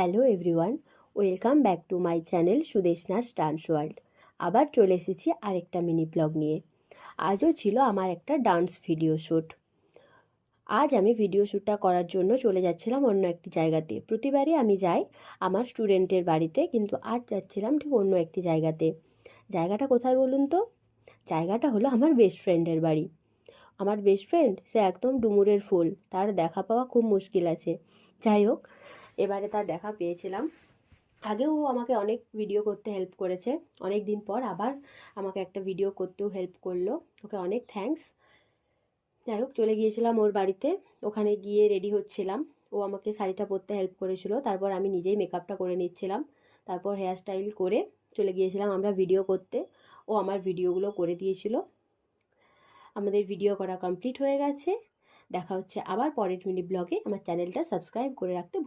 Hello everyone, welcome back to my channel Sudeshna's dance world. আবার চলে এসেছি আরেকটা মিনি ব্লগ নিয়ে। আজও ছিল আমার একটা ডান্স ভিডিও শ্যুট। আজ আমি ভিডিও শ্যুটটা করার জন্য চলে যাচ্ছিলাম অন্য একটি জায়গাতে। প্রতিবারই আমি যাই আমার স্টুডেন্টের বাড়িতে, কিন্তু আজ যাচ্ছিলাম ঠিক অন্য একটি জায়গাতে। জায়গাটা কোথায় বলুন তো? জায়গাটা হলো আমার বেস্ট ফ্রেন্ডের বাড়ি। আমার বেস্ট ফ্রেন্ড সে একদম ডুমুরের ফুল, তার দেখা পাওয়া খুব মুশকিল আছে। যাই হোক, এবারে তার দেখা পেয়েছিলাম। আগেও ও আমাকে অনেক ভিডিও করতে হেল্প করেছে, অনেক দিন পর আবার আমাকে একটা ভিডিও করতেও হেল্প করলো। ওকে অনেক থ্যাঙ্কস। যাই হোক, চলে গিয়েছিলাম ওর বাড়িতে। ওখানে গিয়ে রেডি হচ্ছিলাম। ও আমাকে শাড়িটা পরতে হেল্প করেছিল, তারপর আমি নিজেই মেকআপটা করে নিচ্ছিলাম। তারপর হেয়ার স্টাইল করে চলে গিয়েছিলাম আমরা ভিডিও করতে। ও আমার ভিডিওগুলো করে দিয়েছিল। আমাদের ভিডিও করা কমপ্লিট হয়ে গেছে। দেখা হচ্ছে আবার পরের মিনি ব্লগে। আমার চ্যানেলটা সাবস্ক্রাইব করে রাখতে ভুলবেন না।